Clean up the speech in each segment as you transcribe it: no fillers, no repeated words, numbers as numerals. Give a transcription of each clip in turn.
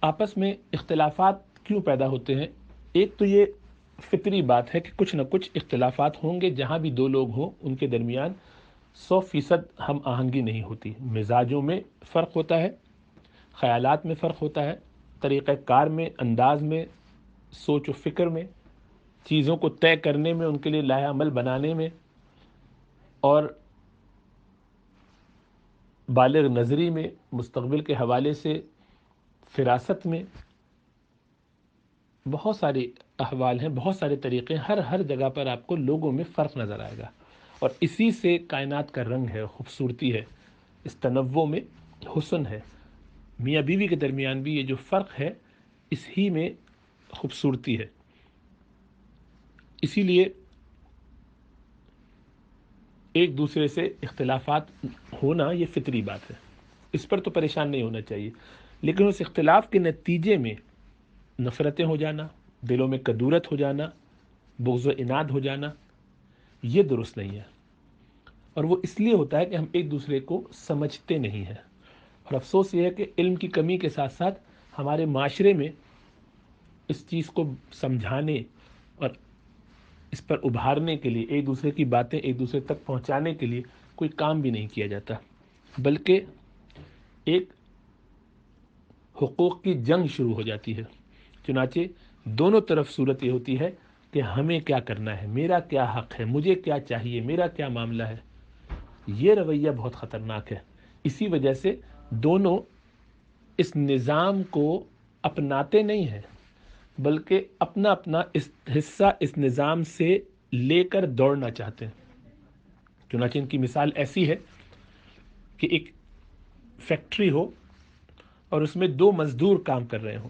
آپس میں اختلافات کیوں پیدا ہوتے ہیں؟ ایک تو یہ فطری بات ہے کہ کچھ نہ کچھ اختلافات ہوں گے، جہاں بھی دو لوگ ہوں ان کے درمیان 100% ہم آہنگی نہیں ہوتی، مزاجوں میں فرق ہوتا ہے، خیالات میں فرق ہوتا ہے، طریقہ کار میں، انداز میں، سوچ و فکر میں، چیزوں کو طے کرنے میں، ان کے لیے لائحہ عمل بنانے میں، اور بالغ نظری میں، مستقبل کے حوالے سے فراست میں، بہت سارے احوال ہیں، بہت سارے طریقے ہیں، ہر جگہ پر آپ کو لوگوں میں فرق نظر آئے گا، اور اسی سے کائنات کا رنگ ہے، خوبصورتی ہے، اس تنوع میں حسن ہے۔ میاں بیوی کے درمیان بھی یہ جو فرق ہے، اس ہی میں خوبصورتی ہے۔ اسی لیے ایک دوسرے سے اختلافات ہونا یہ فطری بات ہے، اس پر تو پریشان نہیں ہونا چاہیے، لیکن اس اختلاف کے نتیجے میں نفرتیں ہو جانا، دلوں میں کدورت ہو جانا، بغض و عناد ہو جانا، یہ درست نہیں ہے، اور وہ اس لیے ہوتا ہے کہ ہم ایک دوسرے کو سمجھتے نہیں ہیں، اور افسوس یہ ہے کہ علم کی کمی کے ساتھ ساتھ ہمارے معاشرے میں اس چیز کو سمجھانے اور اس پر ابھارنے کے لیے، ایک دوسرے کی باتیں ایک دوسرے تک پہنچانے کے لیے کوئی کام بھی نہیں کیا جاتا، بلکہ ایک حقوق کی جنگ شروع ہو جاتی ہے۔ چنانچہ دونوں طرف صورت یہ ہوتی ہے کہ ہمیں کیا کرنا ہے، میرا کیا حق ہے، مجھے کیا چاہیے، میرا کیا معاملہ ہے۔ یہ رویہ بہت خطرناک ہے، اسی وجہ سے دونوں اس نظام کو اپناتے نہیں ہیں، بلکہ اپنا اپنا حصہ اس نظام سے لے کر دوڑنا چاہتے ہیں۔ چنانچہ ان کی مثال ایسی ہے کہ ایک فیکٹری ہو اور اس میں دو مزدور کام کر رہے ہوں،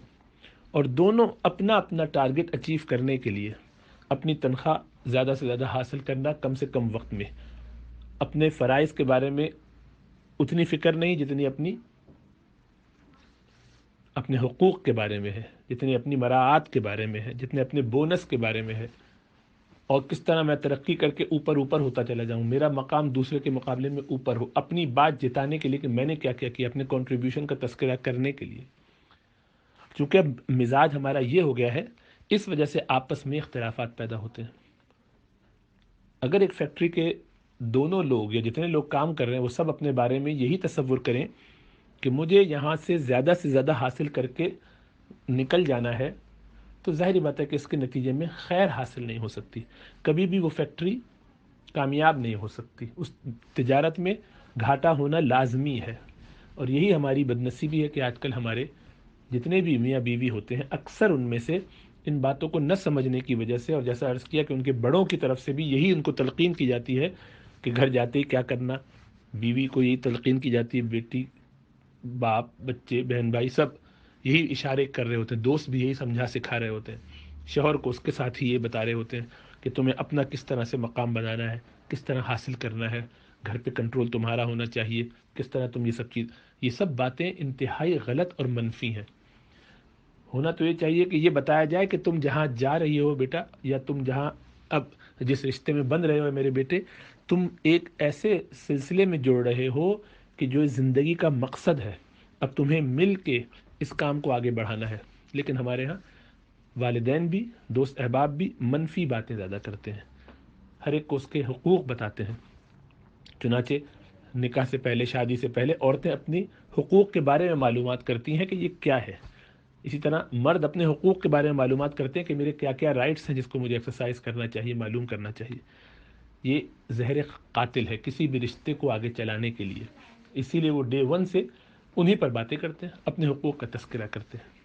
اور دونوں اپنا اپنا ٹارگٹ اچیو کرنے کے لیے اپنی تنخواہ زیادہ سے زیادہ حاصل کرنا کم سے کم وقت میں، اپنے فرائض کے بارے میں اتنی فکر نہیں جتنی اپنے حقوق کے بارے میں ہے، جتنی اپنی مراعات کے بارے میں ہے، جتنے اپنے بونس کے بارے میں ہے، اور کس طرح میں ترقی کر کے اوپر ہوتا چلا جاؤں، میرا مقام دوسرے کے مقابلے میں اوپر ہو، اپنی بات جتانے کے لیے کہ میں نے کیا کیا کیا، اپنے کنٹریبیوشن کا تذکرہ کرنے کے لیے۔ چونکہ اب مزاج ہمارا یہ ہو گیا ہے، اس وجہ سے آپس میں اختلافات پیدا ہوتے ہیں۔ اگر ایک فیکٹری کے دونوں لوگ یا جتنے لوگ کام کر رہے ہیں وہ سب اپنے بارے میں یہی تصور کریں کہ مجھے یہاں سے زیادہ حاصل کر کے نکل جانا ہے، تو ظاہری بات ہے کہ اس کے نتیجے میں خیر حاصل نہیں ہو سکتی، کبھی بھی وہ فیکٹری کامیاب نہیں ہو سکتی، اس تجارت میں گھاٹا ہونا لازمی ہے۔ اور یہی ہماری بدنصیبی ہے کہ آج کل ہمارے جتنے بھی میاں بیوی ہوتے ہیں، اکثر ان میں سے ان باتوں کو نہ سمجھنے کی وجہ سے، اور جیسا عرض کیا کہ ان کے بڑوں کی طرف سے بھی یہی ان کو تلقین کی جاتی ہے کہ گھر جاتے ہی کیا کرنا، بیوی کو یہی تلقین کی جاتی ہے، بیٹی، باپ، بچے، بہن بھائی سب یہی اشارے کر رہے ہوتے ہیں، دوست بھی یہی سمجھا سکھا رہے ہوتے ہیں، شوہر کو اس کے ساتھ ہی یہ بتا رہے ہوتے ہیں کہ تمہیں اپنا کس طرح سے مقام بنانا ہے، کس طرح حاصل کرنا ہے، گھر پہ کنٹرول تمہارا ہونا چاہیے، کس طرح تم یہ سب باتیں انتہائی غلط اور منفی ہیں۔ ہونا تو یہ چاہیے کہ یہ بتایا جائے کہ تم جہاں جا رہی ہو بیٹا، یا تم جہاں اب جس رشتے میں بن رہے ہو میرے بیٹے، تم ایک ایسے سلسلے میں جوڑ رہے ہو کہ جو زندگی کا مقصد ہے، اب تمہیں مل کے اس کام کو آگے بڑھانا ہے۔ لیکن ہمارے ہاں والدین بھی، دوست احباب بھی منفی باتیں زیادہ کرتے ہیں، ہر ایک کو اس کے حقوق بتاتے ہیں۔ چنانچہ نکاح سے پہلے، شادی سے پہلے عورتیں اپنی حقوق کے بارے میں معلومات کرتی ہیں کہ یہ کیا ہے، اسی طرح مرد اپنے حقوق کے بارے میں معلومات کرتے ہیں کہ میرے کیا کیا رائٹس ہیں جس کو مجھے ایکسرسائز کرنا چاہیے، معلوم کرنا چاہیے۔ یہ زہر قاتل ہے کسی بھی رشتے کو آگے چلانے کے لیے، اسی لیے وہ ڈے ون سے انہی پر باتیں کرتے ہیں، اپنے حقوق کا تذکرہ کرتے ہیں۔